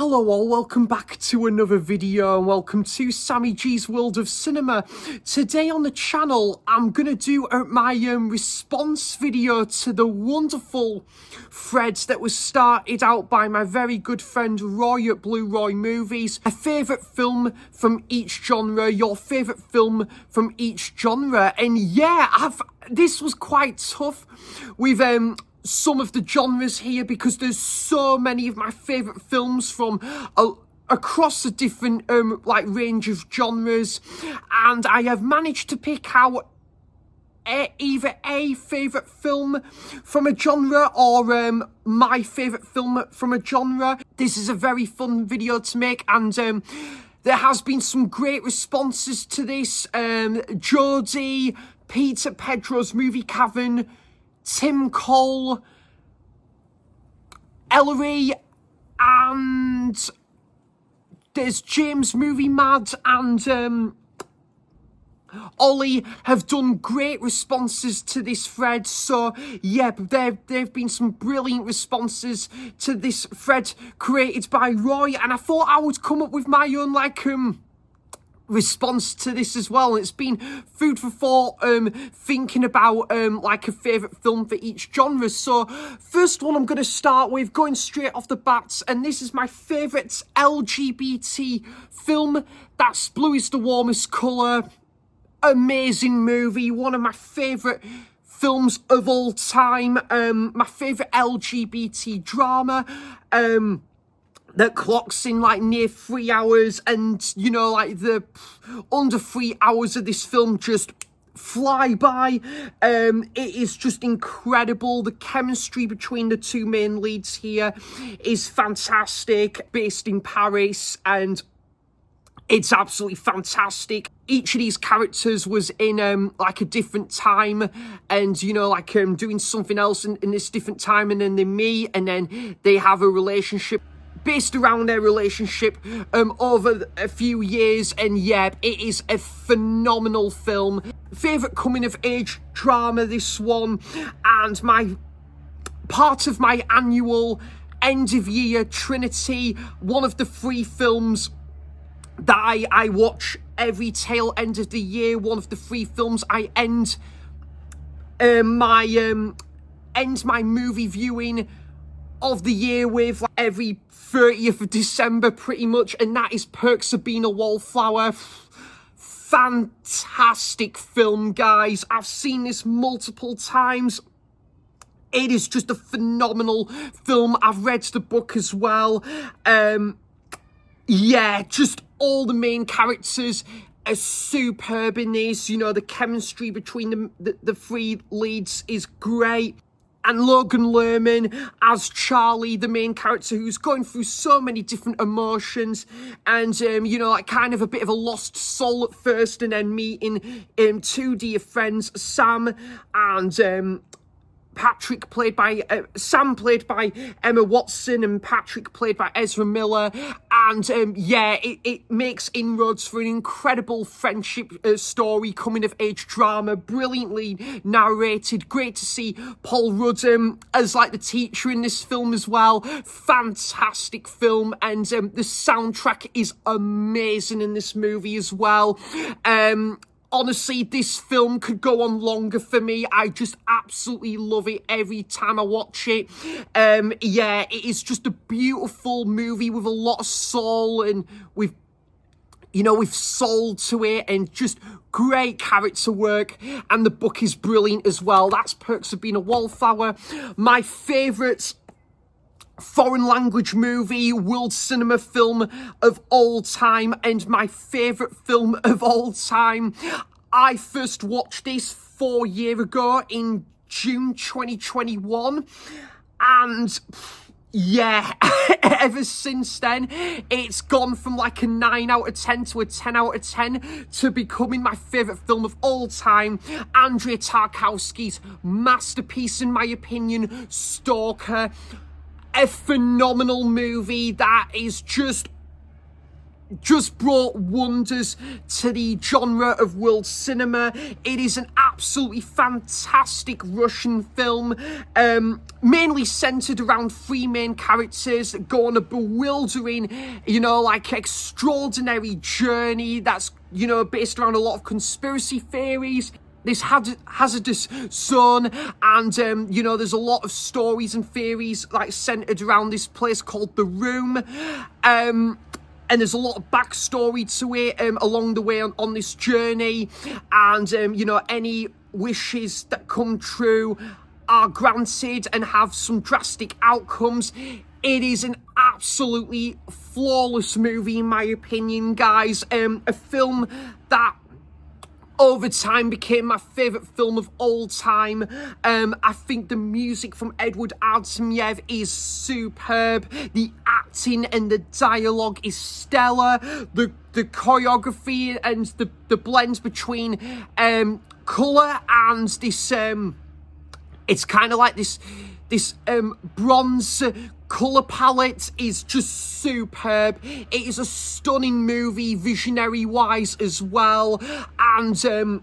Hello all, welcome back to another video and welcome to Sammy G's World of Cinema. Today on the channel I'm going to do my response video to the wonderful thread that was started out by my very good friend Roy at Blu-Roy Movies. A favourite film from each genre, your favourite film from each genre. And yeah, this was quite tough with some of the genres here because there's so many of my favourite films from across a different range of genres, and I have managed to pick out either a favourite film from a genre or my favourite film from a genre. This is a very fun video to make, and there has been some great responses to this. Jodie, Peter Pedro's Movie Cavern, Tim Cole, Ellery, and there's James Movie Mad and Ollie have done great responses to this thread. So yeah, there've been some brilliant responses to this thread created by Roy, and I thought I would come up with my own response to this as well. It's been food for thought, thinking about a favourite film for each genre. So first one I'm going to start with, going straight off the bat, and this is my favourite LGBT film. That's Blue is the Warmest Colour. Amazing movie, one of my favourite films of all time. My favourite LGBT drama. That clocks in near 3 hours, and the under 3 hours of this film just fly by. It is just incredible. The chemistry between the two main leads here is fantastic. Based in Paris, and it's absolutely fantastic. Each of these characters was in a different time, and doing something else in this different time, and then they meet, and then they have a relationship based around their relationship over a few years. And yeah, it is a phenomenal film. Favourite coming of age drama, this one, and my part of my annual end of year trinity. One of the 3 films that I watch every tail end of the year. One of the 3 films I end my movie viewing of the year with every 30th of December pretty much, and that is Perks of Being a Wallflower. Fantastic film, guys. I've seen this multiple times. It is just a phenomenal film. I've read the book as well. Yeah, just all the main characters are superb in this. The chemistry between the 3 leads is great. And Logan Lerman as Charlie, the main character, who's going through so many different emotions, and kind of a bit of a lost soul at first, and then meeting 2 dear friends, Sam and Patrick, played by Sam, played by Emma Watson, and Patrick, played by Ezra Miller. And yeah, it makes inroads for an incredible friendship story, coming of age drama, brilliantly narrated. Great to see Paul Rudd as the teacher in this film as well. Fantastic film, and the soundtrack is amazing in this movie as well. Honestly, this film could go on longer for me. I just absolutely love it every time I watch it. Yeah, it is just a beautiful movie with a lot of soul, and with soul to it, and just great character work. And the book is brilliant as well. That's Perks of Being a Wallflower. My favourite foreign language movie, world cinema film of all time, and my favourite film of all time. I first watched this 4 years ago in June 2021, and yeah, ever since then, it's gone from a 9 out of 10 to a 10 out of 10 to becoming my favourite film of all time. Andrei Tarkovsky's masterpiece, in my opinion, Stalker. A phenomenal movie that is just brought wonders to the genre of world cinema. It is an absolute absolutely fantastic Russian film, mainly centered around three main characters that go on a bewildering, like extraordinary journey that's, based around a lot of conspiracy theories. This hazardous zone, and there's a lot of stories and theories like centered around this place called the Room, and there's a lot of backstory to it along the way on this journey, and any wishes that come true are granted and have some drastic outcomes. It is an absolutely flawless movie in my opinion, guys. A film that over time became my favourite film of all time. I think the music from Edward Artemyev is superb. The acting and the dialogue is stellar. The choreography and the blend between colour and this it's kind of like this bronze colour palette is just superb. It is a stunning movie, visionary-wise as well. And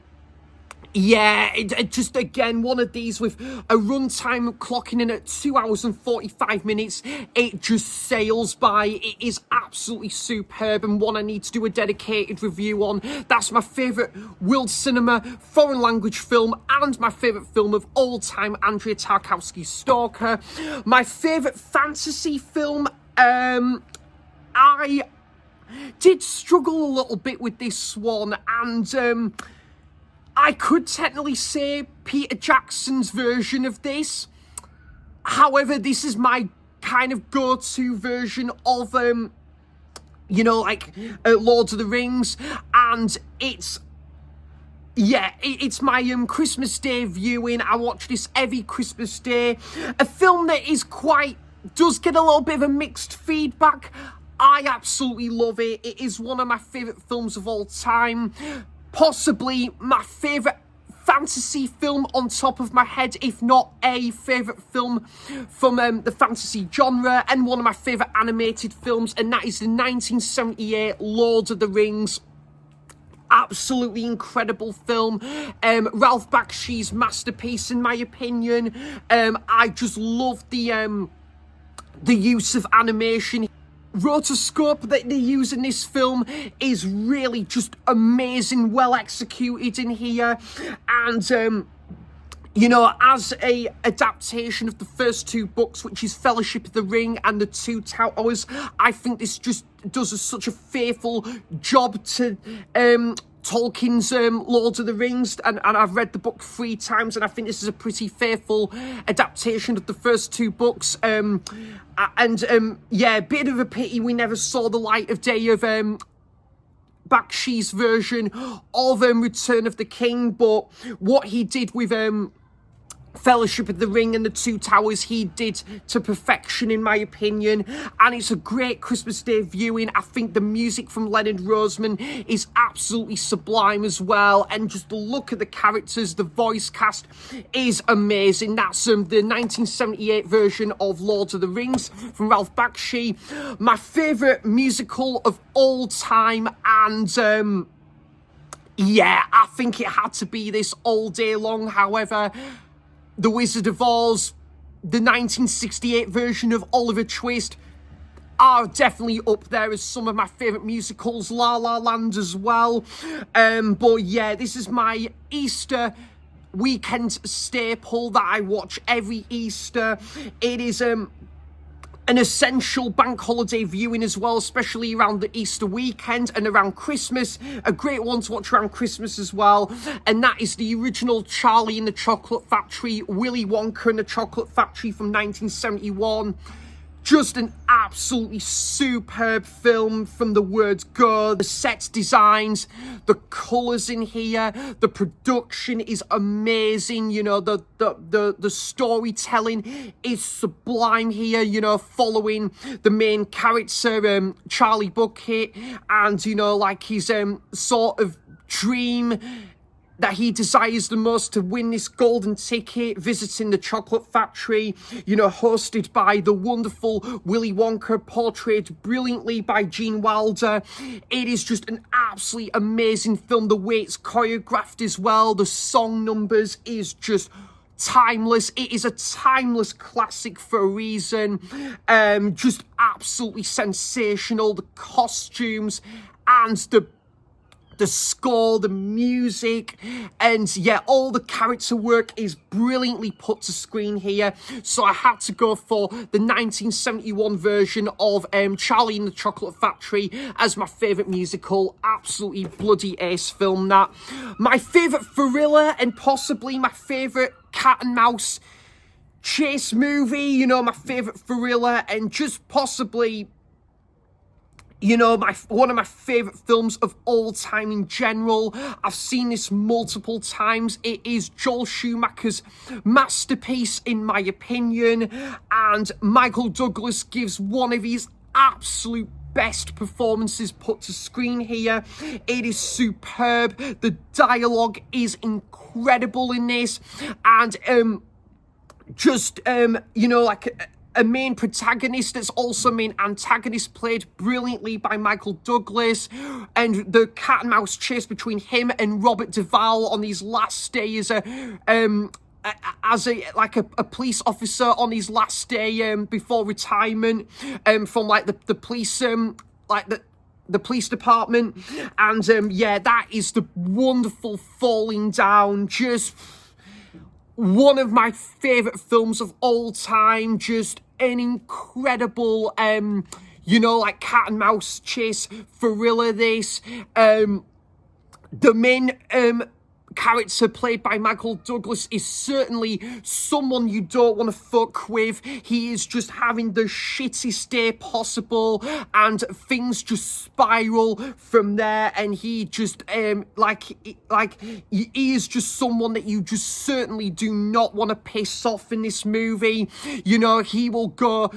it just, again, one of these with a runtime clocking in at 2 hours and 45 minutes. It just sails by. It is absolutely superb and one I need to do a dedicated review on. That's my favourite world cinema foreign language film and my favourite film of all time, Andrei Tarkovsky's Stalker. My favourite fantasy film, I did struggle a little bit with this one, and I could technically say Peter Jackson's version of this. However, this is my kind of go-to version of, Lord of the Rings. And it's my Christmas Day viewing. I watch this every Christmas Day. A film that does get a little bit of a mixed feedback. I absolutely love it. It is one of my favourite films of all time. Possibly my favourite fantasy film on top of my head, if not a favourite film from the fantasy genre, and one of my favourite animated films, and that is the 1978 Lord of the Rings. Absolutely incredible film. Ralph Bakshi's masterpiece, in my opinion. I just love the use of animation. Rotoscope that they use in this film is really just amazing, well executed in here. And as a adaptation of the first two books, which is Fellowship of the Ring and the Two Towers, I think this just does such a faithful job to Tolkien's Lord of the Rings, and I've read the book 3 times, and I think this is a pretty faithful adaptation of the first two books. Bit of a pity we never saw the light of day of Bakshi's version of Return of the King, but what he did with Fellowship of the Ring and the Two Towers, he did to perfection, in my opinion. And it's a great Christmas Day viewing. I think the music from Leonard Roseman is absolutely sublime as well, and just the look of the characters, the voice cast is amazing. That's the 1978 version of Lord of the Rings from Ralph Bakshi. My favourite musical of all time, and I think it had to be this all day long. However, The Wizard of Oz, the 1968 version of Oliver Twist are definitely up there as some of my favourite musicals. La La Land as well. This is my Easter weekend staple that I watch every Easter. It is an essential bank holiday viewing as well, especially around the Easter weekend and around Christmas. A great one to watch around Christmas as well. And that is the original Charlie and the Chocolate Factory, Willy Wonka and the Chocolate Factory from 1971. Just an absolutely superb film from the word go. The set designs, the colours in here, the production is amazing. The storytelling is sublime here, following the main character, Charlie Bucket, and, his sort of dream that he desires the most to win this golden ticket, visiting the chocolate factory, hosted by the wonderful Willy Wonka, portrayed brilliantly by Gene Wilder. It is just an absolutely amazing film. The way it's choreographed as well, the song numbers is just timeless. It is a timeless classic for a reason. Just absolutely sensational. The costumes and the score, the music, and yeah, all the character work is brilliantly put to screen here. So I had to go for the 1971 version of Charlie and the Chocolate Factory as my favourite musical. Absolutely bloody ace film, that. My favourite thriller and possibly my favourite cat and mouse chase movie, my favourite thriller, and just possibly one of my favourite films of all time in general. I've seen this multiple times. It is Joel Schumacher's masterpiece, in my opinion, and Michael Douglas gives one of his absolute best performances put to screen here. It is superb. The dialogue is incredible in this, and a main protagonist that's also a main antagonist, played brilliantly by Michael Douglas, and the cat and mouse chase between him and Robert Duvall on his last day as a police officer on his last day before retirement from the police the police department, and that is the wonderful falling down, just one of my favourite films of all time. Just an incredible, cat and mouse chase thriller, this. The main character, played by Michael Douglas, is certainly someone you don't want to fuck with. He is just having the shittest day possible, and things just spiral from there, and he just he is just someone that you just certainly do not want to piss off in this movie. He will go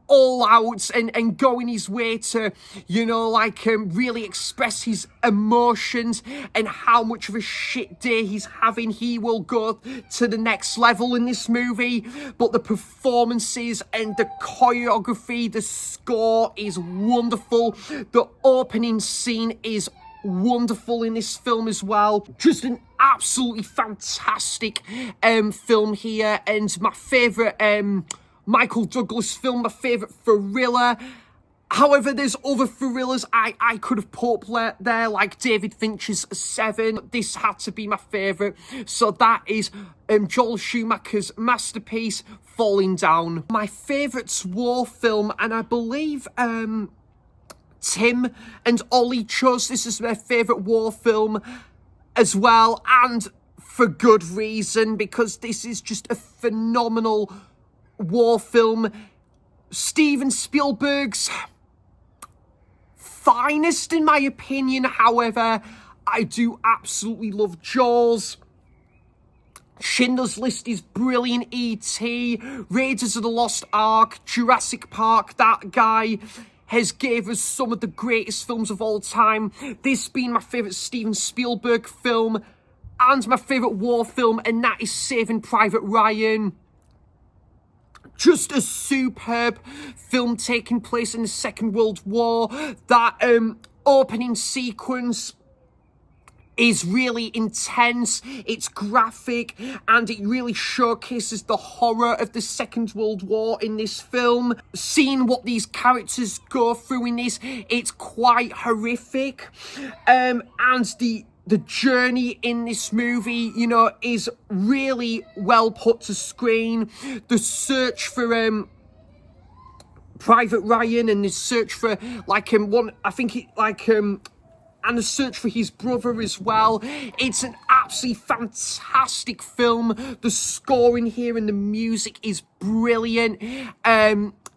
all out and going his way to, really express his emotions and how much of a shit day he's having. He will go to the next level in this movie, but the performances and the choreography, the score is wonderful. The opening scene is wonderful in this film as well. Just an absolutely fantastic film here, and my favourite Michael Douglas film, my favourite thriller. However, there's other thrillers I could have put up there, like David Fincher's Seven. This had to be my favourite. So that is Joel Schumacher's masterpiece, Falling Down. My favourite war film, and I believe Tim and Ollie chose this as their favourite war film as well, and for good reason, because this is just a phenomenal war film. Steven Spielberg's finest, in my opinion. However, I do absolutely love Jaws. Schindler's List is brilliant. E.T., Raiders of the Lost Ark, Jurassic Park. That guy has gave us some of the greatest films of all time. This being my favourite Steven Spielberg film and my favourite war film, and that is Saving Private Ryan. Just a superb film taking place in the Second World War. That opening sequence is really intense, it's graphic, and it really showcases the horror of the Second World War in this film. Seeing what these characters go through in this, it's quite horrific. And the journey in this movie, is really well put to screen. The search for Private Ryan, and the search for and the search for his brother as well. It's an absolutely fantastic film. The scoring here and the music is brilliant.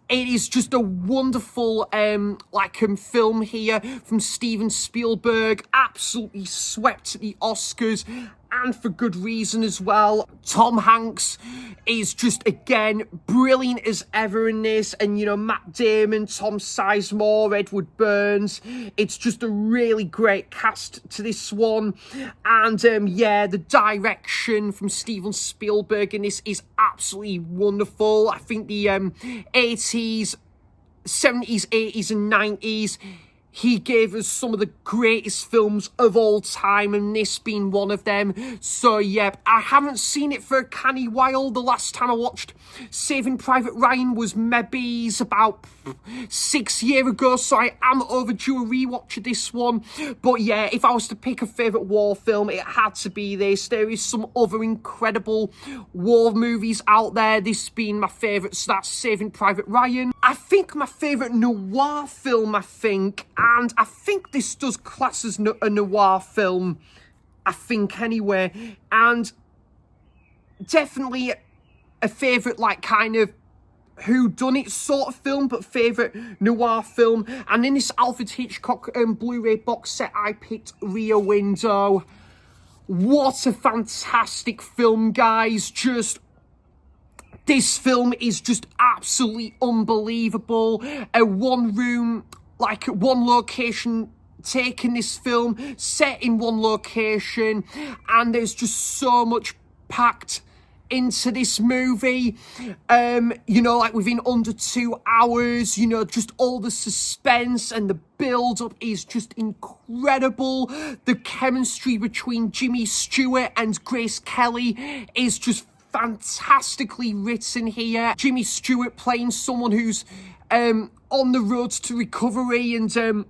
It is just a wonderful film here from Steven Spielberg. Absolutely swept at the Oscars. and for good reason as well. Tom Hanks is just, again, brilliant as ever in this. And, you know, Matt Damon, Tom Sizemore, Edward Burns. It's just a really great cast to this one. And, yeah, the direction from Steven Spielberg in this is absolutely wonderful. I think the 80s, 70s, 80s, and 90s, he gave us some of the greatest films of all time, and this being one of them. So, yeah, I haven't seen it for a canny while. The last time I watched Saving Private Ryan was maybe about 6 years ago, so I am overdue a rewatch of this one. But, yeah, if I was to pick a favourite war film, it had to be this. There is some other incredible war movies out there, this being my favourite, so that's Saving Private Ryan. I think my favourite noir film, and I think this does class as a noir film, I think anyway, and definitely a favourite, like, kind of whodunit sort of film, but favourite noir film. And in this Alfred Hitchcock Blu-ray box set, I picked Rear Window. What a fantastic film, guys. This film is just absolutely unbelievable. A one location take in this film, set in one location, and there's just so much packed into this movie, you know, like within under 2 hours, you know, just all the suspense and the build-up is just incredible. The chemistry between Jimmy Stewart and Grace Kelly is just fantastically written here. Jimmy Stewart playing someone who's on the road to recovery and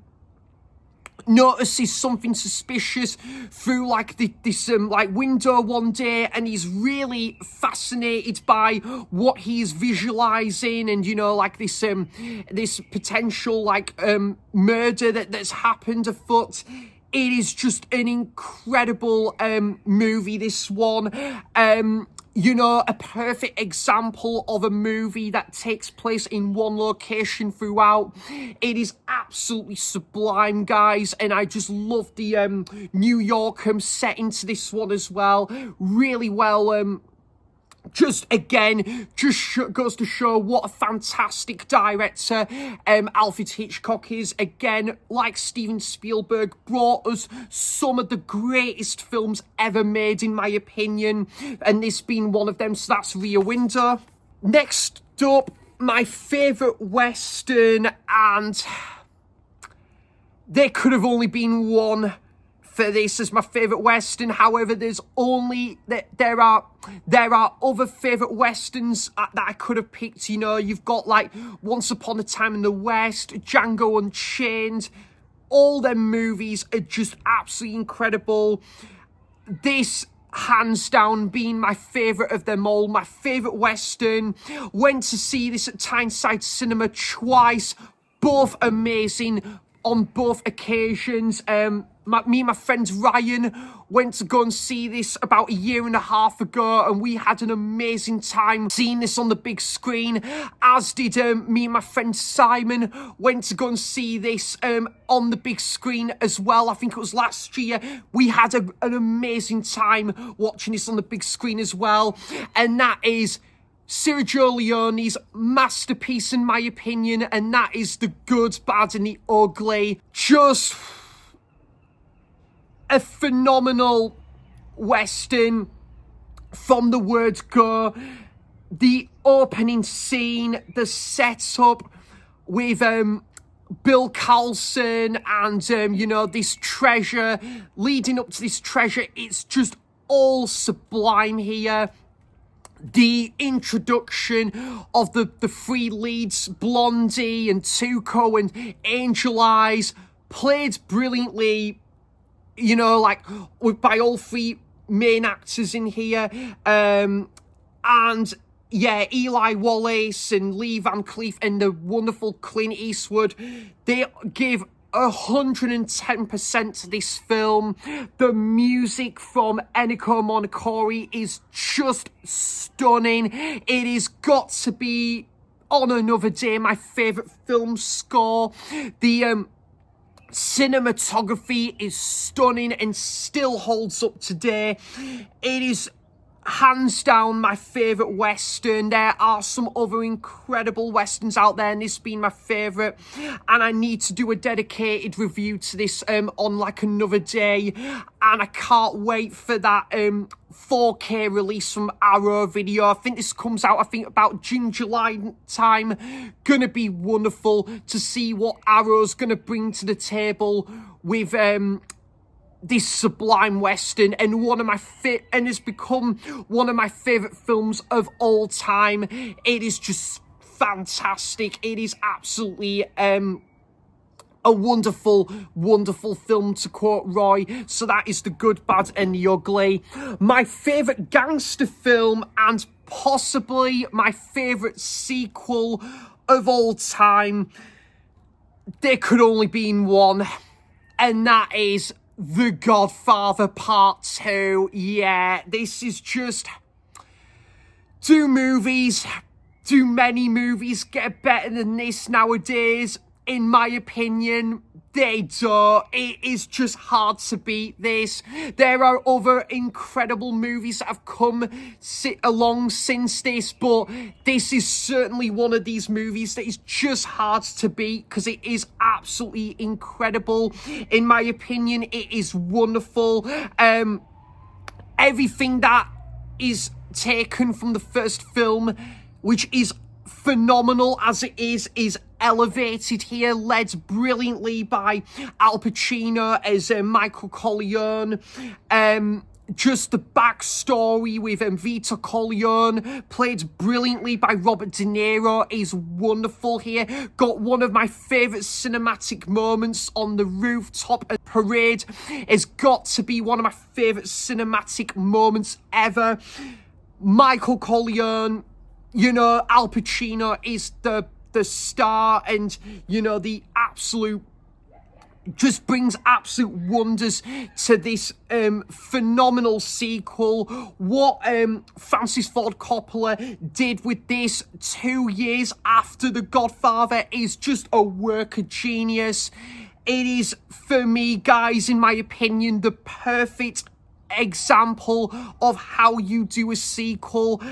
notices something suspicious through like this window one day, and he's really fascinated by what he's visualizing, and you know, like this potential murder that's happened afoot. It is just an incredible movie, this one. You know, a perfect example of a movie that takes place in one location throughout. It is absolutely sublime, guys, and I just love the New York setting to this one as well. Really well just again, goes to show what a fantastic director Alfred Hitchcock is. Again, like Steven Spielberg, brought us some of the greatest films ever made, in my opinion, and this being one of them, so that's Rear Window. Next up, my favourite Western, and there could have only been one for this as my favourite Western. However, there are other favourite Westerns that I could have picked. You know, you've got like Once Upon a Time in the West, Django Unchained. All them movies are just absolutely incredible. This, hands down, being my favourite of them all, my favourite Western. Went to see this at Tyneside Cinema twice, both amazing on both occasions. Me and my friend Ryan went to go and see this about 1.5 years ago, and we had an amazing time seeing this on the big screen, as did me and my friend Simon went to go and see this on the big screen as well. I think it was last year. We had an amazing time watching this on the big screen as well, and that is Sergio Leone's masterpiece, in my opinion, and that is The Good, Bad and the Ugly. Just a phenomenal Western from the word go. The opening scene, the setup with Bill Carlson and, you know, this treasure, leading up to this treasure, it's just all sublime here. The introduction of the three leads, Blondie and Tuco and Angel Eyes, played brilliantly, you know, like by all three main actors in here. And yeah, Eli Wallace and Lee Van Cleef and the wonderful Clint Eastwood, they give 110% to this film. The music from Ennio Morricone is just stunning. It has got to be, on another day, my favourite film score. The Cinematography is stunning and still holds up today. It is hands down my favourite Western. There are some other incredible Westerns out there, and this being my favourite. And I need to do a dedicated review to this on like another day. And I can't wait for that 4K release from Arrow Video. I think this comes out, about June, July time. Gonna be wonderful to see what Arrow's gonna bring to the table with this sublime Western, and and it's become one of my favourite films of all time. It is just fantastic. It is absolutely a wonderful, wonderful film, to quote Roy. So that is The Good, Bad and the Ugly. My favourite gangster film, and possibly my favourite sequel of all time. There could only be one, and that is The Godfather Part 2. Yeah, this is just... Do many movies get better than this nowadays? In my opinion, they do. It is just hard to beat this. There are other incredible movies that have come along since this, but this is certainly one of these movies that is just hard to beat because it is absolutely incredible. In my opinion, it is wonderful. Everything that is taken from the first film, which is phenomenal as it is elevated here, led brilliantly by Al Pacino as Michael Corleone. Just the backstory with Vito Corleone, played brilliantly by Robert De Niro, is wonderful here. Got one of my favourite cinematic moments on the rooftop parade. It's got to be one of my favourite cinematic moments ever. Michael Corleone, you know, Al Pacino is the star, and, you know, the absolute... just brings absolute wonders to this phenomenal sequel. What Francis Ford Coppola did with this 2 years after The Godfather is just a work of genius. It is, for me, guys, in my opinion, the perfect example of how you do a sequel,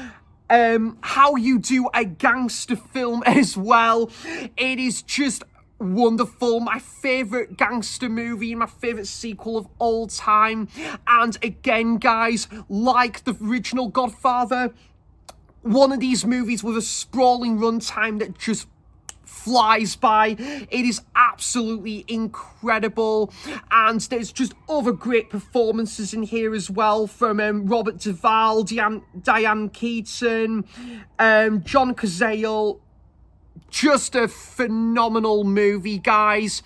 how you do a gangster film as well. It is just wonderful. My favourite gangster movie and my favourite sequel of all time. And again, guys, like the original Godfather, one of these movies with a sprawling runtime that just flies by. It is absolutely incredible, and there's just other great performances in here as well from Robert Duvall, Diane Keaton, John Cazale. Just a phenomenal movie, guys.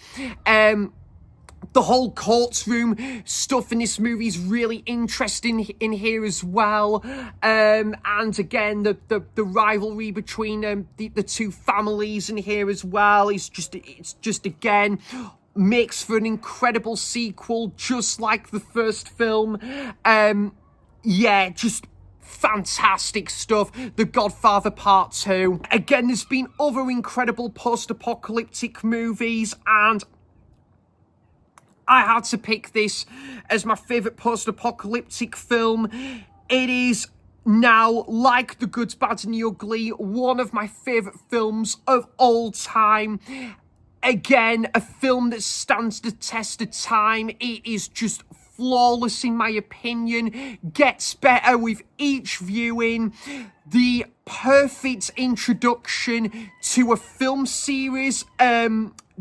The whole courtroom stuff in this movie is really interesting in here as well. And again, the rivalry between the two families in here as well is just again makes for an incredible sequel, just like the first film. Yeah, just fantastic stuff. The Godfather Part 2. Again, there's been other incredible post-apocalyptic movies, and I had to pick this as my favourite post-apocalyptic film. It is now, like The Good, Bad and the Ugly, one of my favourite films of all time. Again, a film that stands the test of time. It is just flawless in my opinion, gets better with each viewing. The perfect introduction to a film series,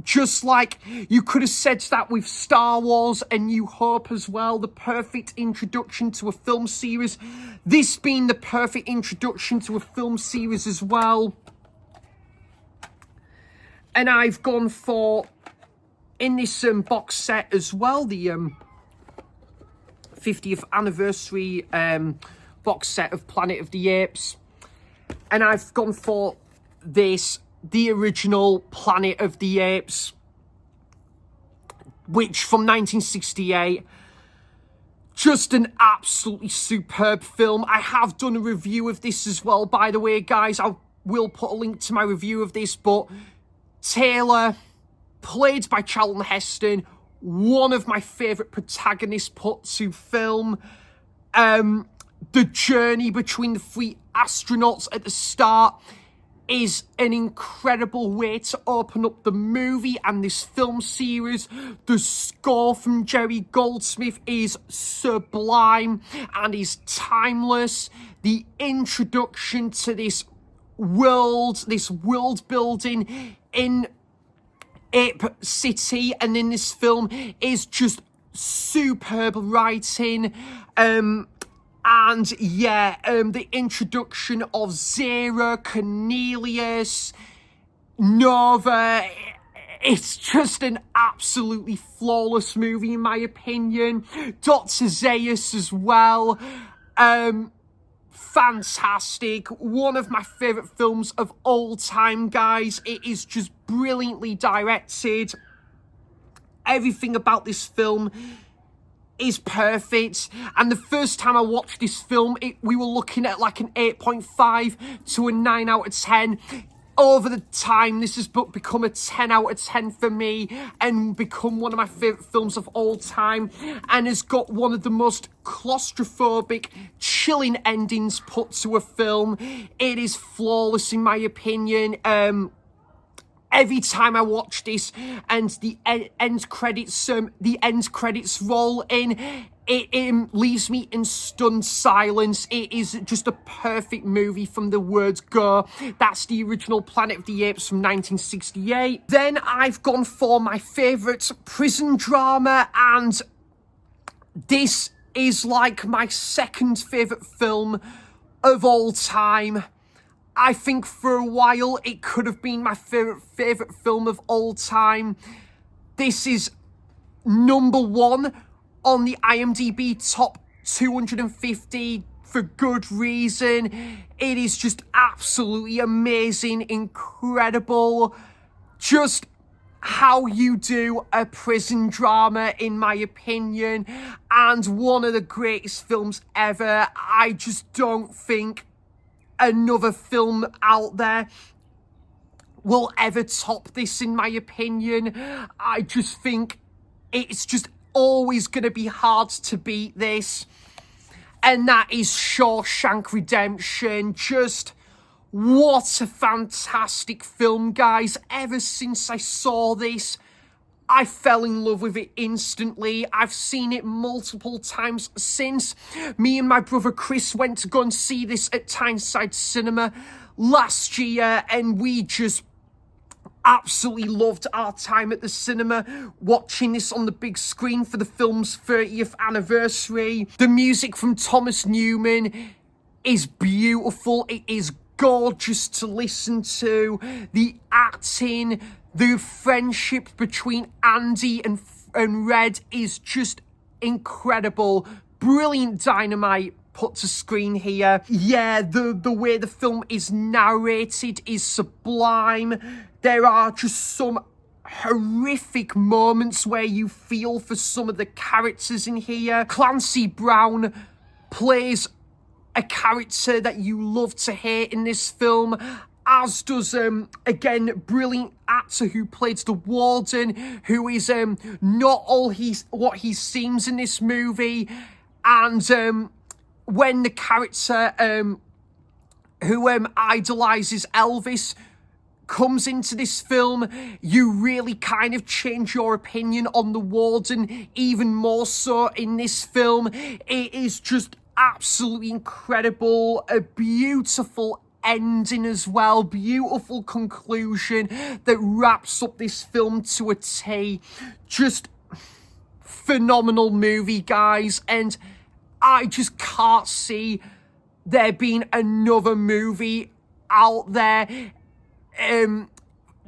just like you could have said that with Star Wars and New Hope as well. The perfect introduction to a film series. This being the perfect introduction to a film series as well. And I've gone for, in this box set as well, the 50th anniversary box set of Planet of the Apes. And I've gone for this, the original Planet of the Apes, which from 1968, just an absolutely superb film. I have done a review of this as well, by the way, guys. I will put a link to my review of this, but Taylor, played by Charlton Heston, one of my favourite protagonists put to film. The journey between the three astronauts at the start is an incredible way to open up the movie and this film series. The score from Jerry Goldsmith is sublime and is timeless. The introduction to this world building in Ape City and in this film is just superb writing. The introduction of Zero, Cornelius, Nova, it's just an absolutely flawless movie in my opinion. Dr. Zaius as well. Fantastic. One of my favourite films of all time, guys. It is just brilliantly directed. Everything about this film is perfect. And the first time I watched this film, we were looking at like an 8.5 to a 9 out of 10. Over the time, this has become a 10 out of 10 for me and become one of my favourite films of all time, and has got one of the most claustrophobic, chilling endings put to a film. It is flawless in my opinion. Every time I watch this and the end credits roll in, it leaves me in stunned silence. It is just a perfect movie from the word go. That's the original Planet of the Apes from 1968. Then I've gone for my favourite prison drama, and this is like my second favourite film of all time. I think for a while it could have been my favourite film of all time. This is number one on the IMDb top 250 for good reason. It is just absolutely amazing, incredible. Just how you do a prison drama, in my opinion, and one of the greatest films ever. I just don't think another film out there will ever top this, in my opinion. I just think it's just always going to be hard to beat this. And that is Shawshank Redemption. Just what a fantastic film, guys. Ever since I saw this, I fell in love with it instantly. I've seen it multiple times since. Me and my brother Chris went to go and see this at Tyneside Cinema last year, and we just absolutely loved our time at the cinema watching this on the big screen for the film's 30th anniversary. The music from Thomas Newman is beautiful. It is gorgeous to listen to. The acting, the friendship between Andy and Red is just incredible. Brilliant dynamite put to screen here. Yeah, the way the film is narrated is sublime. There are just some horrific moments where you feel for some of the characters in here. Clancy Brown plays a character that you love to hate in this film, as does, again, brilliant actor who plays the warden, who is not all what he seems in this movie. And when the character who idolises Elvis comes into this film, you really kind of change your opinion on the warden even more so in this film. It is just absolutely incredible. A beautiful ending as well. Beautiful conclusion that wraps up this film to a T. Just phenomenal movie, guys. And I just can't see there being another movie out there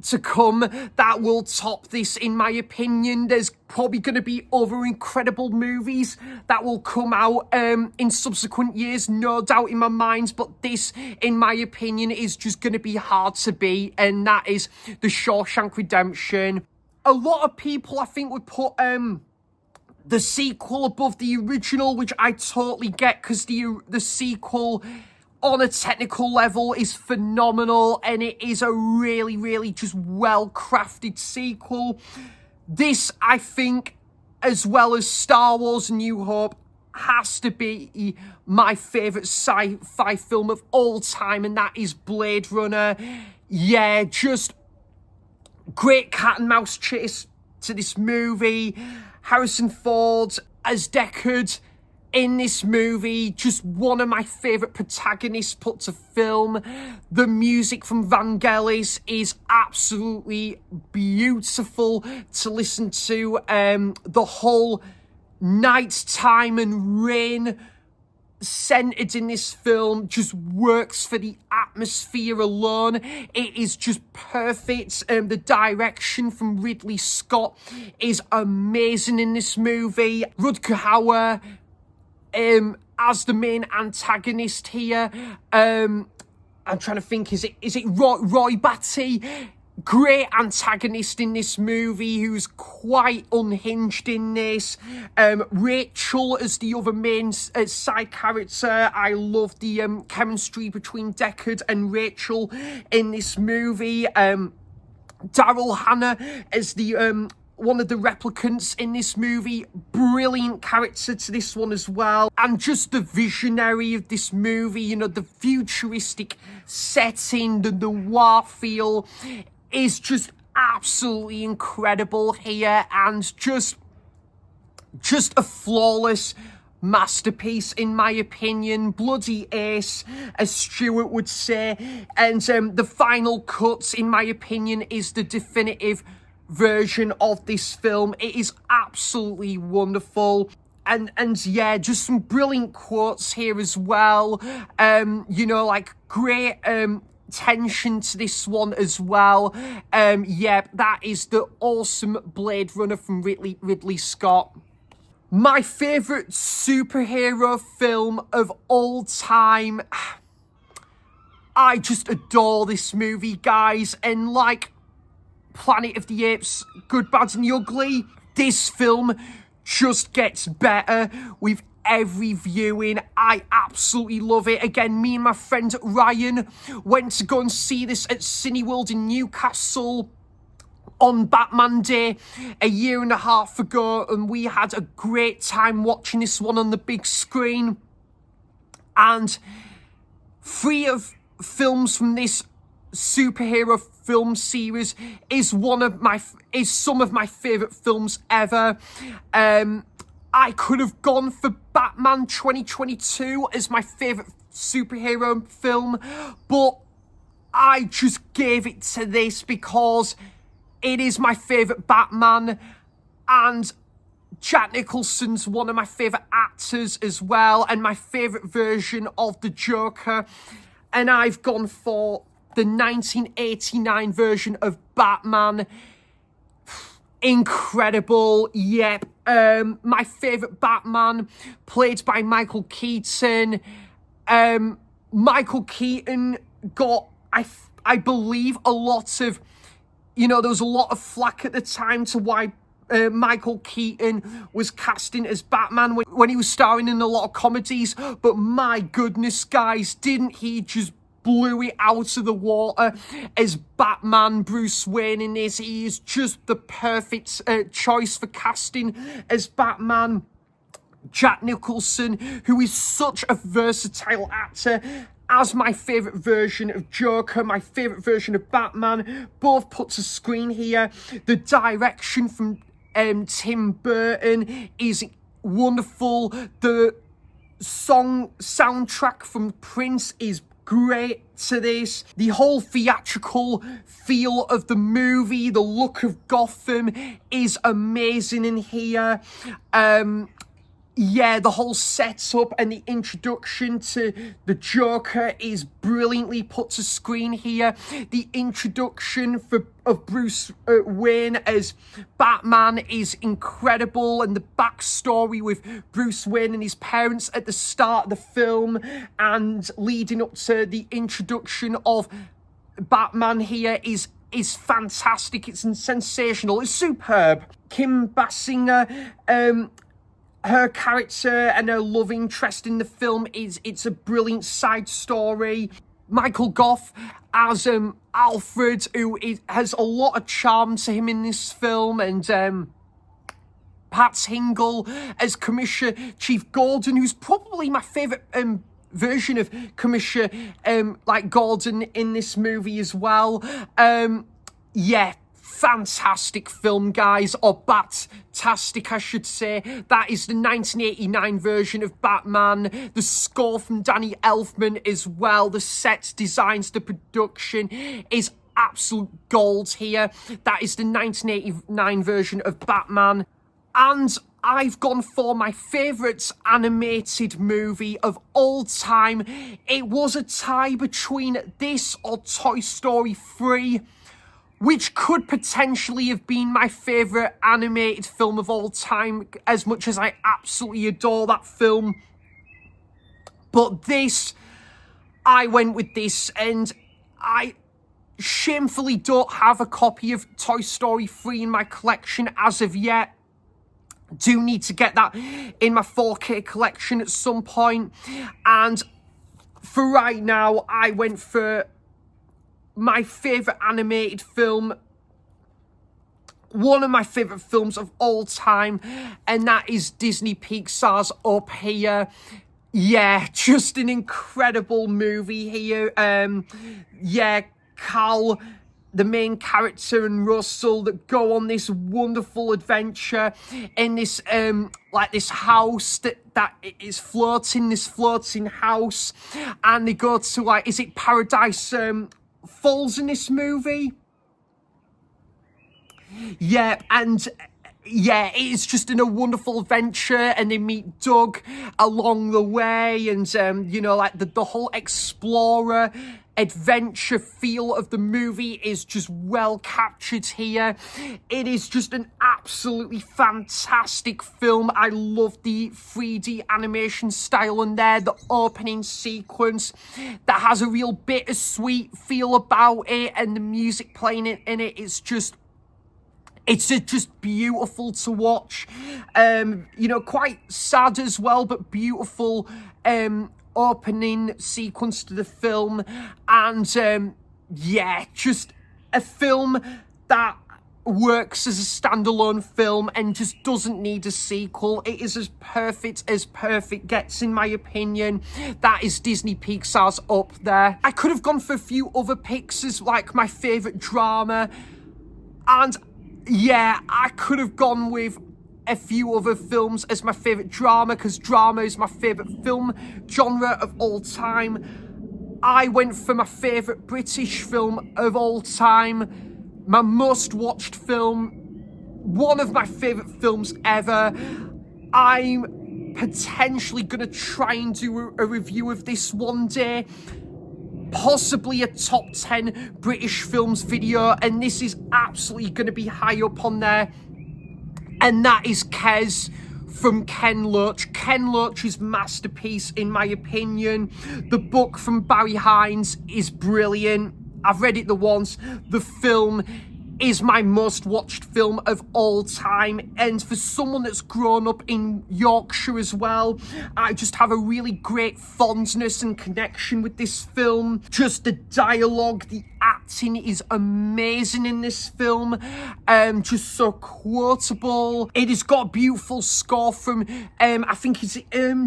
to come that will top this, in my opinion. There's probably going to be other incredible movies that will come out in subsequent years, no doubt in my mind, but this, in my opinion, is just going to be hard to beat, and that is The Shawshank Redemption. A lot of people, I think, would put the sequel above the original, which I totally get, because the sequel on a technical level is phenomenal, and it is a really, really just well-crafted sequel. This, I think, as well as Star Wars: New Hope, has to be my favourite sci-fi film of all time, and that is Blade Runner. Yeah, just great cat and mouse chase to this movie. Harrison Ford as Deckard in this movie, just one of my favourite protagonists put to film. The music from Vangelis is absolutely beautiful to listen to. The whole nighttime and rain centered in this film just works for the atmosphere alone. It is just perfect. The direction from Ridley Scott is amazing in this movie. Rutger Hauer as the main antagonist here. I'm trying to think, is it Roy Batty? Great antagonist in this movie, who's quite unhinged in this. Rachel as the other main side character. I love the chemistry between Deckard and Rachel in this movie. Daryl Hannah as the one of the replicants in this movie. Brilliant character to this one as well. And just the visionary of this movie, you know, the futuristic setting, the noir feel is just absolutely incredible here, and just a flawless masterpiece in my opinion. Bloody ace, as Stuart would say. And the final cut, in my opinion, is the definitive version of this film. It is absolutely wonderful. And yeah, just some brilliant quotes here as well. You know, like great tension to this one as well. Yeah, that is the awesome Blade Runner from Ridley Scott. My favourite superhero film of all time. I just adore this movie, guys. And like Planet of the Apes, Good, Bad and the Ugly, this film just gets better with every viewing. I absolutely love it. Again, me and my friend Ryan went to go and see this at Cineworld in Newcastle on Batman Day a year and a half ago, and we had a great time watching this one on the big screen. And three of films from this superhero film series is some of my favorite films ever. I could have gone for Batman 2022 as my favorite superhero film, but I just gave it to this because it is my favorite Batman, and Jack Nicholson's one of my favorite actors as well, and my favorite version of the Joker. And I've gone for the 1989 version of Batman. Incredible. Yep. My favorite Batman, played by Michael Keaton. Michael Keaton got, I believe, a lot of, you know, there was a lot of flack at the time to why Michael Keaton was casting as Batman when he was starring in a lot of comedies. But my goodness, guys, didn't he just blew it out of the water as Batman Bruce Wayne in this? He is just the perfect choice for casting as Batman. Jack Nicholson, who is such a versatile actor, as my favourite version of Joker, my favourite version of Batman, both put to screen here. The direction from Tim Burton is wonderful. The soundtrack from Prince is great to this. The whole theatrical feel of the movie, the look of Gotham is amazing in here. Yeah, the whole setup and the introduction to the Joker is brilliantly put to screen here. The introduction of Bruce Wayne as Batman is incredible, and the backstory with Bruce Wayne and his parents at the start of the film and leading up to the introduction of Batman here is fantastic. It's sensational. It's superb. Kim Basinger, her character and her love interest in the film it's a brilliant side story. Michael Gough as Alfred, has a lot of charm to him in this film, and Pat Hingle as Commissioner Chief Gordon, who's probably my favourite version of Commissioner Gordon in this movie as well. Yeah, fantastic film, guys, or Bat-tastic, I should say. That is the 1989 version of Batman. The score from Danny Elfman as well. The set designs, the production is absolute gold here. That is the 1989 version of Batman. And I've gone for my favourite animated movie of all time. It was a tie between this or Toy Story 3, which could potentially have been my favourite animated film of all time, as much as I absolutely adore that film. But this, I went with this, and I shamefully don't have a copy of Toy Story 3 in my collection as of yet. Do need to get that in my 4K collection at some point. And for right now, I went for my favourite animated film, one of my favourite films of all time, and that is Disney Pixar's Up here. Yeah, just an incredible movie here. Yeah, Cal, the main character, and Russell that go on this wonderful adventure in this this house that is floating, this floating house, and they go to is it Paradise Falls in this movie? Yeah, and yeah, it's just in a wonderful adventure, and they meet Doug along the way, and the whole explorer adventure feel of the movie is just well captured here. It is just an absolutely fantastic film. I love the 3D animation style in there, the opening sequence that has a real bittersweet feel about it, and the music playing in it is just, it's just beautiful to watch. Quite sad as well, but beautiful opening sequence to the film. And yeah, just a film that works as a standalone film and just doesn't need a sequel. It is as perfect gets, in my opinion. That is Disney Pixar's Up there. I could have gone for a few other picks as like my favourite drama, and yeah, I could have gone with a few other films as my favourite drama, because drama is my favourite film genre of all time. I went for my favourite British film of all time, my most watched film, one of my favourite films ever. I'm potentially going to try and do a review of this one day, possibly a top 10 British films video, and this is absolutely going to be high up on there, and that is Kes from Ken Loach. Ken Loach's masterpiece, in my opinion. The book from Barry Hines is brilliant. I've read it the once. The film is my most watched film of all time, and for someone that's grown up in Yorkshire as well, I just have a really great fondness and connection with this film. Just the dialogue, the acting is amazing in this film, just so quotable. It has got a beautiful score from I think it's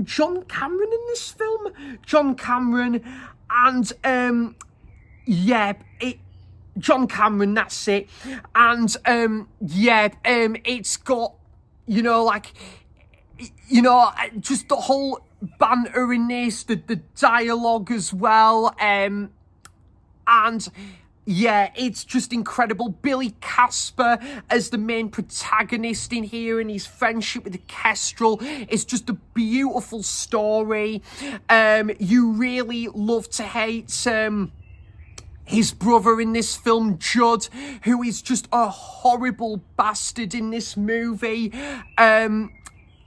John Cameron in this film, John Cameron, and yeah, John Cameron, that's it. And it's got, just the whole banter in this, the dialogue as well. And yeah, it's just incredible. Billy Casper as the main protagonist in here, and his friendship with the Kestrel is just a beautiful story. You really love to hate his brother in this film, Judd, who is just a horrible bastard in this movie.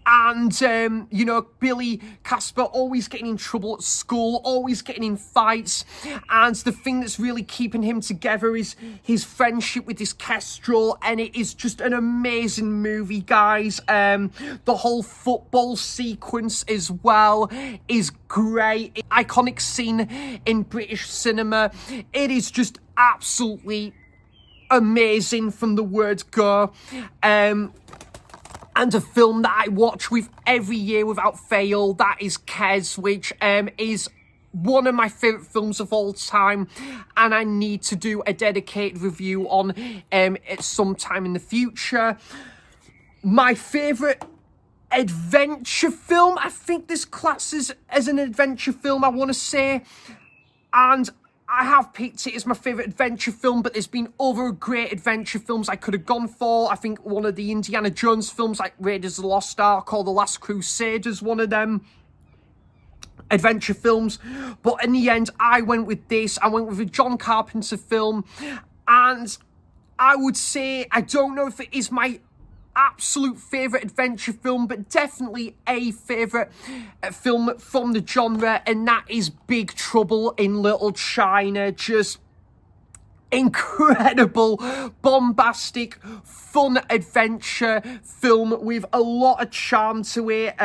And, you know, Billy Casper always getting in trouble at school, always getting in fights. And the thing that's really keeping him together is his friendship with this Kestrel. And it is just an amazing movie, guys. The whole football sequence as well is great. Iconic scene in British cinema. It is just absolutely amazing from the word go. And a film that I watch with every year without fail, that is Kes, which is one of my favourite films of all time, and I need to do a dedicated review on at some time in the future. My favourite adventure film, I think this classes as an adventure film, I want to say, and I have picked it as my favourite adventure film, but there's been other great adventure films I could have gone for. I think one of the Indiana Jones films, like Raiders of the Lost Ark or The Last Crusade, is one of them adventure films. But in the end, I went with this. I went with a John Carpenter film. And I would say, I don't know if it is my absolute favourite adventure film, but definitely a favourite film from the genre, and that is Big Trouble in Little China. Just incredible, bombastic, fun adventure film with a lot of charm to it.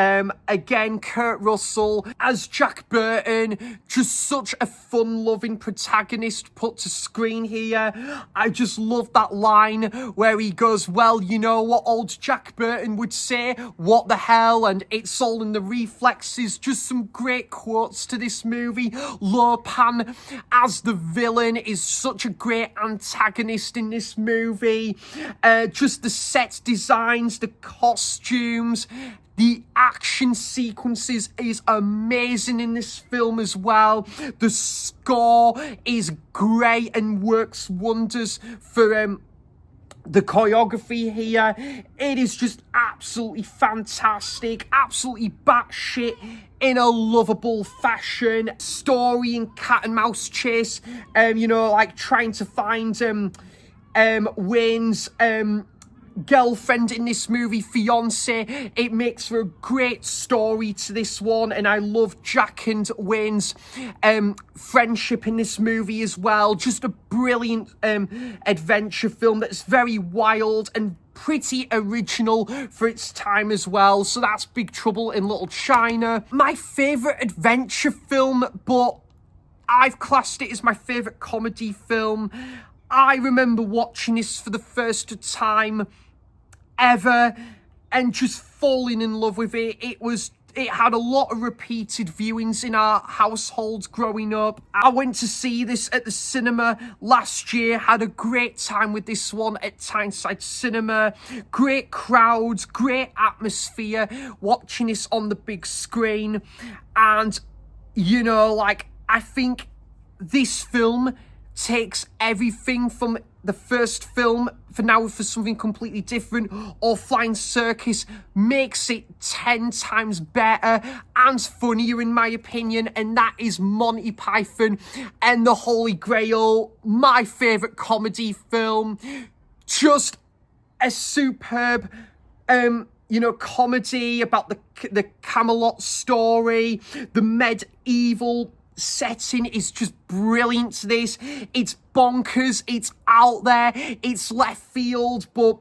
Again, Kurt Russell as Jack Burton, just such a fun-loving protagonist put to screen here. I just love that line where he goes, well, you know what old Jack Burton would say, what the hell, and it's all in the reflexes. Just some great quotes to this movie. Lopan as the villain is such a great antagonist in this movie. Just the set designs, the costumes, the action sequences is amazing in this film as well. The score is great and works wonders for the choreography here. It is just absolutely fantastic, absolutely batshit in a lovable fashion. Story and cat and mouse chase, you know, like trying to find Wayne's girlfriend in this movie, fiance. It makes for a great story to this one, and I love Jack and Wayne's friendship in this movie as well. Just a brilliant adventure film that's very wild and pretty original for its time as well. So that's Big Trouble in Little China. My favourite adventure film, but I've classed it as my favourite comedy film. I remember watching this for the first time ever and just falling in love with it. It had a lot of repeated viewings in our household growing up. I went to see this at the cinema last year, had a great time with this one at Tyneside Cinema. Great crowds, great atmosphere, watching this on the big screen. And, you know, like, I think this film takes everything from the first film for something completely different, or Flying Circus makes it 10 times better and funnier in my opinion, and that is Monty Python and the Holy Grail, my favourite comedy film. Just a superb comedy about the Camelot story. The medieval setting is just brilliant to this. It's bonkers, it's out there, it's left field, but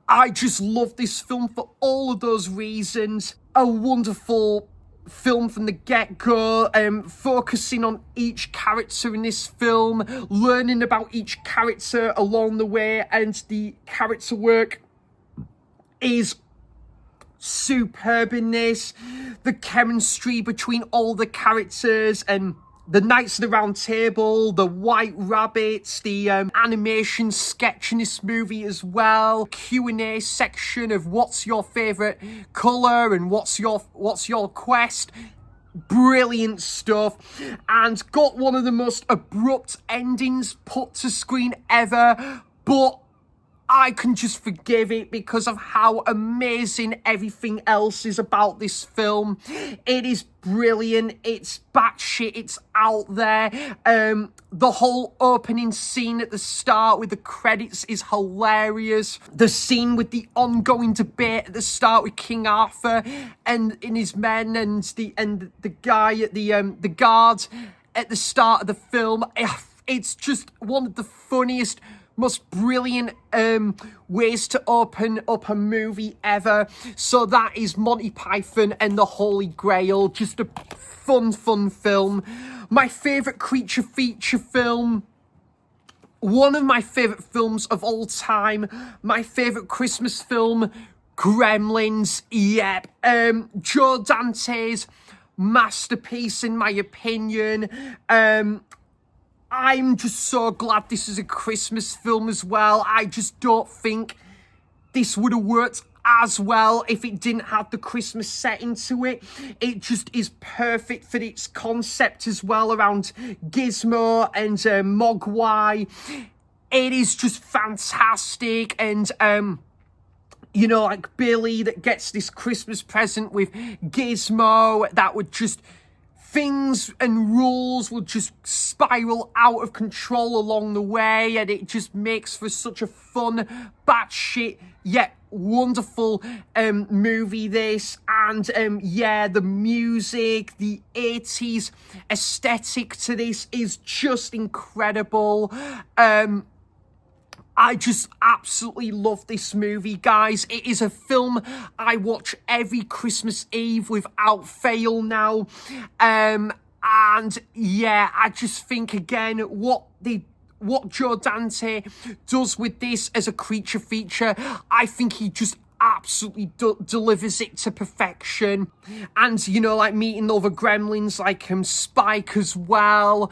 I just love this film for all of those reasons. A wonderful film from the get-go, focusing on each character in this film, learning about each character along the way, and the character work is superb in this. The chemistry between all the characters and the Knights of the Round Table, the White Rabbits, the animation sketch in this movie as well. Q&A section of what's your favourite colour and what's your quest. Brilliant stuff, and got one of the most abrupt endings put to screen ever, but I can just forgive it because of how amazing everything else is about this film. It is brilliant. It's batshit. It's out there. The whole opening scene at the start with the credits is hilarious. The scene with the ongoing debate at the start with King Arthur and his men and the guy at the guard at the start of the film. It's just one of the funniest, most brilliant ways to open up a movie ever. So that is Monty Python and the Holy Grail. Just a fun film. My favourite creature feature film. One of my favourite films of all time. My favourite Christmas film. Gremlins. Yep. Joe Dante's masterpiece in my opinion. I'm just so glad this is a Christmas film as well. I just don't think this would have worked as well if it didn't have the Christmas setting to it. It just is perfect for its concept as well around Gizmo and Mogwai. It is just fantastic. And, you know, like Billy that gets this Christmas present with Gizmo that would just... Things and rules will just spiral out of control along the way, and it just makes for such a fun, batshit, yet wonderful movie, this. And yeah, the music, the 80s aesthetic to this is just incredible. I just absolutely love this movie, guys. It is a film I watch every Christmas Eve without fail now. And yeah, I just think, again, what Joe Dante does with this as a creature feature, I think he just absolutely delivers it to perfection. And, you know, like meeting other gremlins like Spike as well.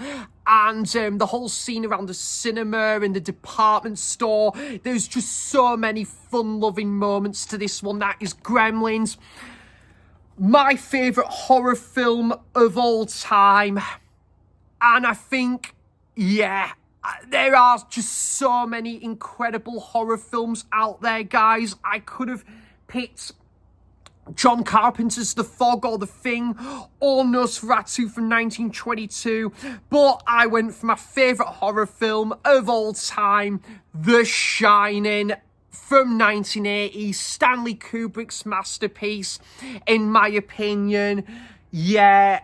And the whole scene around the cinema and the department store. There's just so many fun-loving moments to this one. That is Gremlins. My favourite horror film of all time. And I think, yeah, there are just so many incredible horror films out there, guys. I could have picked John Carpenter's The Fog or The Thing, or Nosferatu from 1922, but I went for my favourite horror film of all time, The Shining from 1980, Stanley Kubrick's masterpiece, in my opinion. Yeah,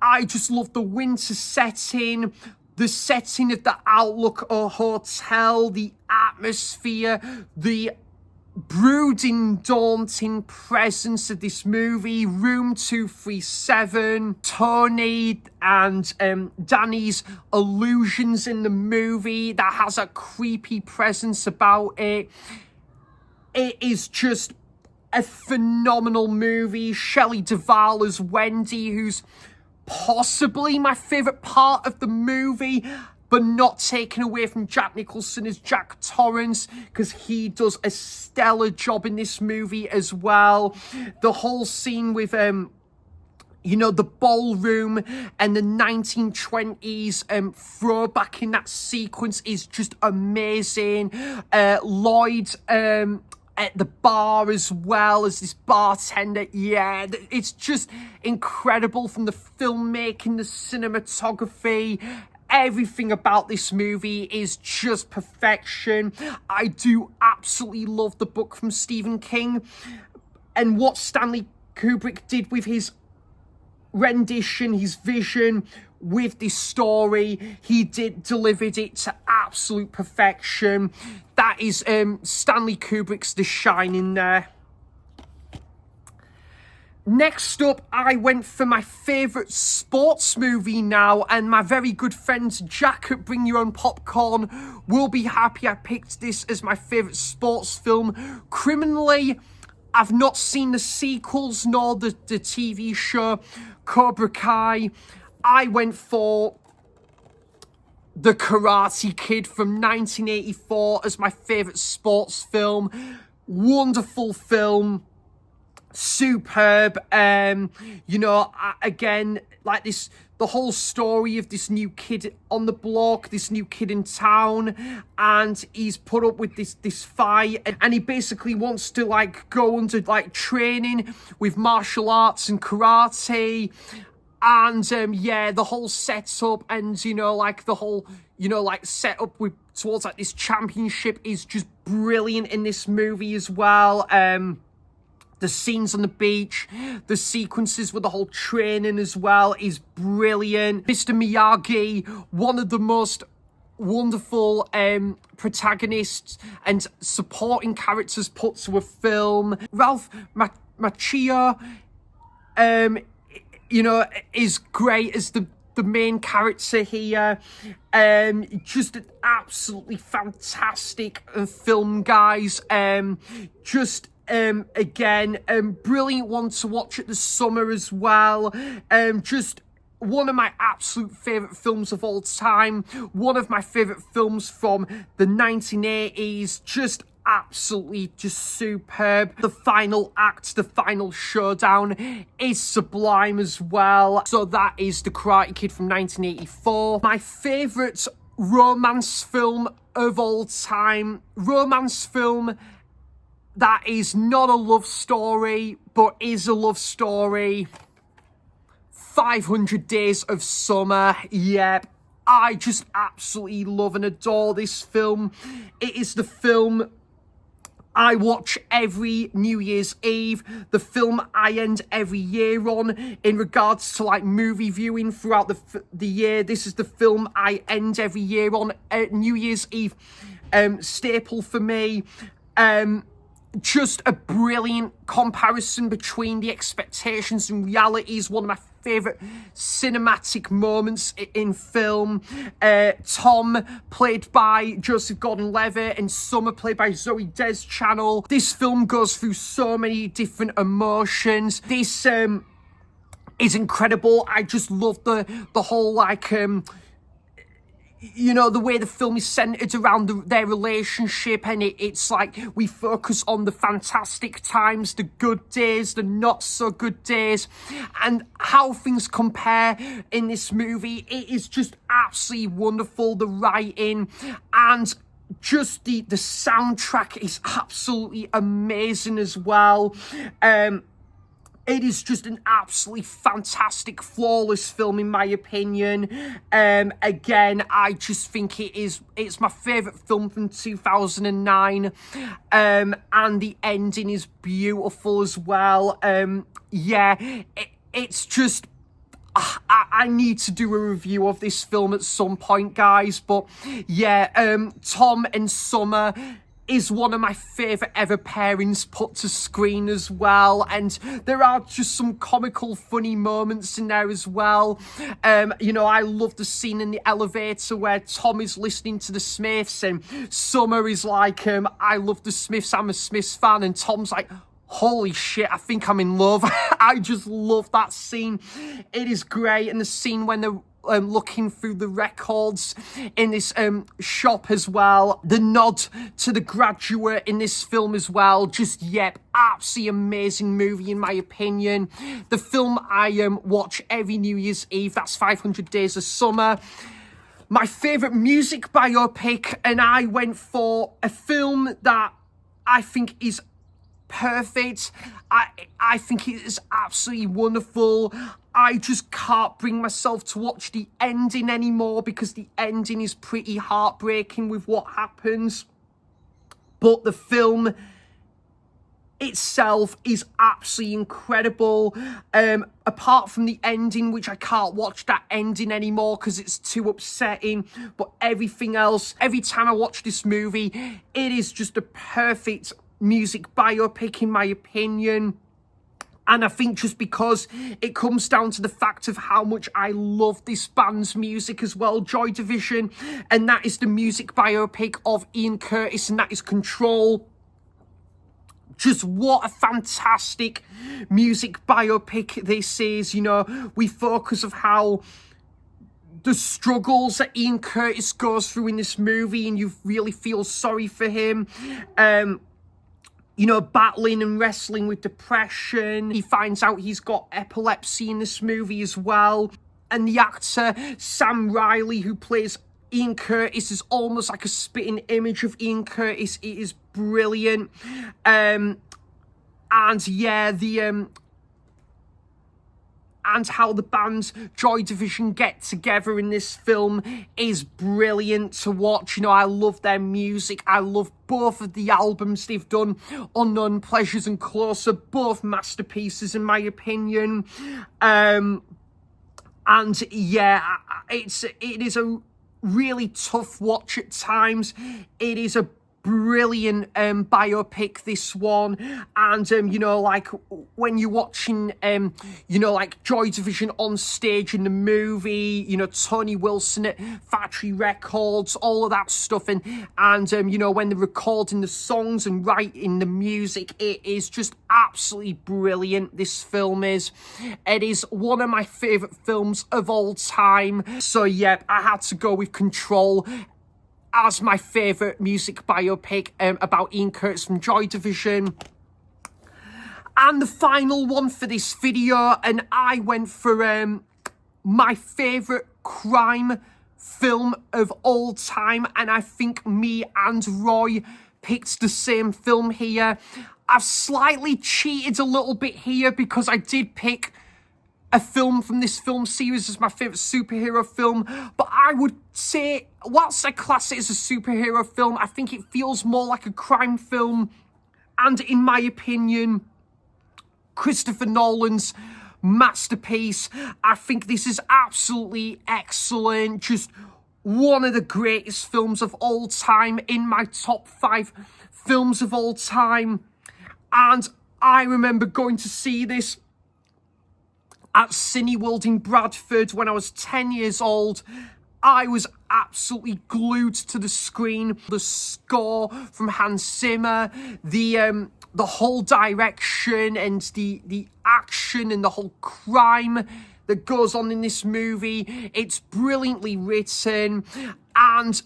I just love the winter setting, the setting of the Outlook Hotel, the atmosphere, the brooding, daunting presence of this movie, Room 237, Tony and Danny's illusions in the movie that has a creepy presence about it. It is just a phenomenal movie. Shelley Duvall as Wendy, who's possibly my favourite part of the movie, but not taken away from Jack Nicholson as Jack Torrance, because he does a stellar job in this movie as well. The whole scene with, you know, the ballroom and the 1920s throwback in that sequence is just amazing. Lloyd at the bar as well as this bartender. Yeah, it's just incredible, from the filmmaking, the cinematography. Everything about this movie is just perfection. I do absolutely love the book from Stephen King, and what Stanley Kubrick did with his rendition, his vision with this story. He delivered it to absolute perfection. That is Stanley Kubrick's The Shining there. Next up, I went for my favourite sports movie now, and my very good friend Jack at Bring Your Own Popcorn will be happy I picked this as my favourite sports film. Criminally, I've not seen the sequels nor the TV show Cobra Kai. I went for The Karate Kid from 1984 as my favourite sports film. Wonderful film. superb. Again, like this, the whole story of this new kid on the block, this new kid in town, and he's put up with this fight, and he basically wants to like go under like training with martial arts and karate. And the whole setup, and the whole setup with towards like this championship is just brilliant in this movie as well. The scenes on the beach, the sequences with the whole training as well is brilliant. Mr. Miyagi, one of the most wonderful protagonists and supporting characters put to a film. Ralph Macchio, is great as the main character here. Just an absolutely fantastic film, guys. Again, brilliant one to watch at the summer as well. Just one of my absolute favourite films of all time. One of my favourite films from the 1980s. Just absolutely just superb. The final act, the final showdown is sublime as well. So that is The Karate Kid from 1984. My favourite romance film of all time. Romance film that is not a love story, but is a love story. 500 Days of Summer. Yep. I just absolutely love and adore this film. It is the film I watch every New Year's Eve, the film I end every year on in regards to like movie viewing throughout the year. This is the film I end every year on, New Year's Eve staple for me. Just a brilliant comparison between the expectations and realities. One of my favourite cinematic moments in film. Tom, played by Joseph Gordon-Levitt, and Summer, played by Zoe Deschanel. This film goes through so many different emotions. This is incredible. I just love the whole like the way the film is centered around their relationship, and it's like we focus on the fantastic times, the good days, the not so good days, and how things compare in this movie. It is just absolutely wonderful. The writing and just the soundtrack is absolutely amazing as well. It is just an absolutely fantastic, flawless film in my opinion. Again, I just think it's my favourite film from 2009. And the ending is beautiful as well. It's just... I need to do a review of this film at some point, guys. But Tom and Summer is one of my favourite ever pairings put to screen as well. And there are just some comical, funny moments in there as well. I love the scene in the elevator where Tom is listening to the Smiths and Summer is like, I love the Smiths, I'm a Smiths fan. And Tom's like, holy shit, I think I'm in love. I just love that scene. It is great. And the scene when they're looking through the records in this shop as well. The nod to The Graduate in this film as well. Just, absolutely amazing movie in my opinion. The film I watch every New Year's Eve, that's 500 Days of Summer. My favourite music biopic, and I went for a film that I think is perfect. I think it is absolutely wonderful. I just can't bring myself to watch the ending anymore because the ending is pretty heartbreaking with what happens. But the film itself is absolutely incredible. Apart from the ending, which I can't watch that ending anymore because it's too upsetting. But everything else, every time I watch this movie, it is just a perfect music biopic in my opinion. And I think just because it comes down to the fact of how much I love this band's music as well, Joy Division, and that is the music biopic of Ian Curtis, and that is Control. Just what a fantastic music biopic this is. We focus of how the struggles that Ian Curtis goes through in this movie, and you really feel sorry for him. you know, battling and wrestling with depression. He finds out he's got epilepsy in this movie as well. And the actor, Sam Riley, who plays Ian Curtis, is almost like a spitting image of Ian Curtis. It is brilliant. And yeah, and how the band Joy Division get together in this film is brilliant to watch. You know, I love their music. I love both of the albums they've done, Unknown Pleasures and Closer, both masterpieces in my opinion. And yeah, it is a really tough watch at times. It is a brilliant biopic, this one. And you know, like when you're watching you know, like Joy Division on stage in the movie, you know, Tony Wilson at Factory Records, all of that stuff, and you know, when they're recording the songs and writing the music, it is just absolutely brilliant. This film is. It is one of my favorite films of all time. So yeah, I had to go with Control as my favourite music biopic about Ian Curtis from Joy Division. And the final one for this video, and I went for my favourite crime film of all time, and I think me and Roy picked the same film here. I've slightly cheated a little bit here because I did pick a film from this film series as my favourite superhero film, but I would say, whilst I class it as a superhero film, I think it feels more like a crime film. And in my opinion, Christopher Nolan's masterpiece. I think this is absolutely excellent. Just one of the greatest films of all time, in my top 5 films of all time. And I remember going to see this at Cineworld in Bradford when I was 10 years old. I was absolutely glued to the screen. The score from Hans Zimmer, the whole direction and the action and the whole crime that goes on in this movie. It's brilliantly written, and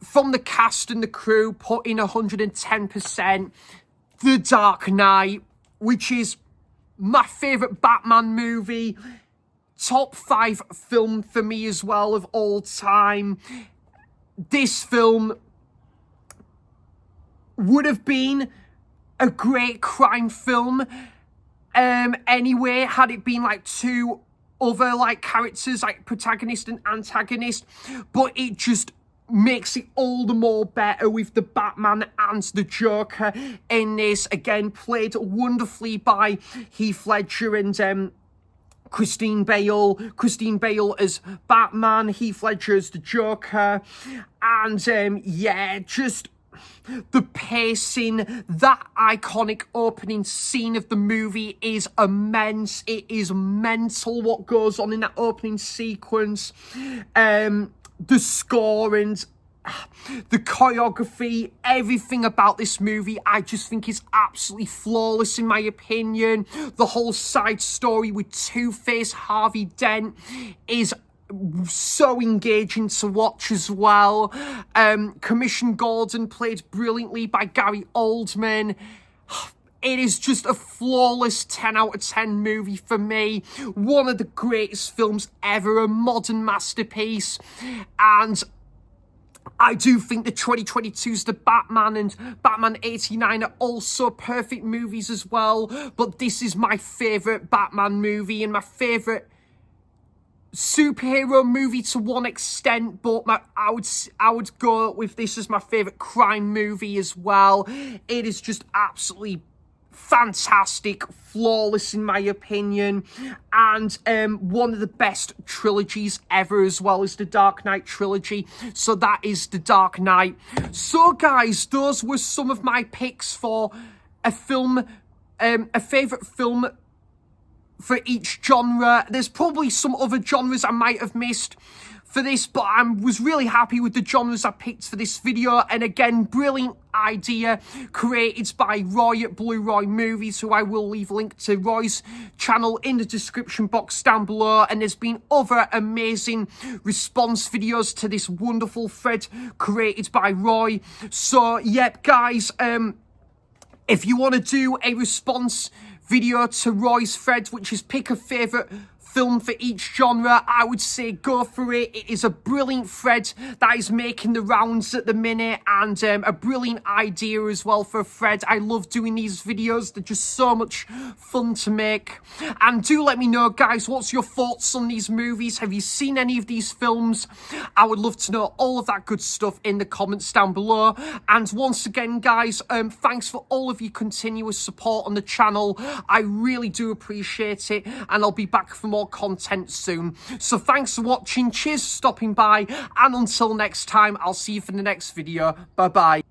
from the cast and the crew put in 110%. The Dark Knight, which is my favourite Batman movie, top 5 film for me as well of all time. This film would have been a great crime film anyway, had it been like 2 other like characters, like protagonist and antagonist, but it just makes it all the more better with the Batman and the Joker in this. Again, played wonderfully by Heath Ledger and Christine Bale. Christine Bale as Batman, Heath Ledger as the Joker. And yeah, just the pacing, that iconic opening scene of the movie is immense. It is mental what goes on in that opening sequence. The score and the choreography, everything about this movie, I just think is absolutely flawless in my opinion. The whole side story with Two-Face Harvey Dent is so engaging to watch as well. Commission Gordon, played brilliantly by Gary Oldman. It is just a flawless 10 out of 10 movie for me. One of the greatest films ever, a modern masterpiece. And I do think the 2022's The Batman and Batman 89 are also perfect movies as well. But this is my favourite Batman movie and my favourite superhero movie to one extent, but I would go with this as my favourite crime movie as well. It is just absolutely fantastic, flawless in my opinion, and one of the best trilogies ever, as well as the Dark Knight trilogy. So that is The Dark Knight. So guys, those were some of my picks for a film, a favourite film for each genre. There's probably some other genres I might have missed for this, but I was really happy with the genres I picked for this video. And again, brilliant idea created by Roy at Blu-Roy Movies, who I will leave a link to Roy's channel in the description box down below. And there's been other amazing response videos to this wonderful thread created by Roy. So yep, guys, If you want to do a response video to Roy's thread, which is pick a favourite film for each genre, I would say go for it. It is a brilliant thread that is making the rounds at the minute, and a brilliant idea as well for a thread. I love doing these videos. They're just so much fun to make. And do let me know, guys, what's your thoughts on these movies? Have you seen any of these films? I would love to know all of that good stuff in the comments down below. And once again, guys, thanks for all of your continuous support on the channel. I really do appreciate it, and I'll be back for more content soon. So thanks for watching, cheers for stopping by, and until next time, I'll see you for the next video. Bye bye.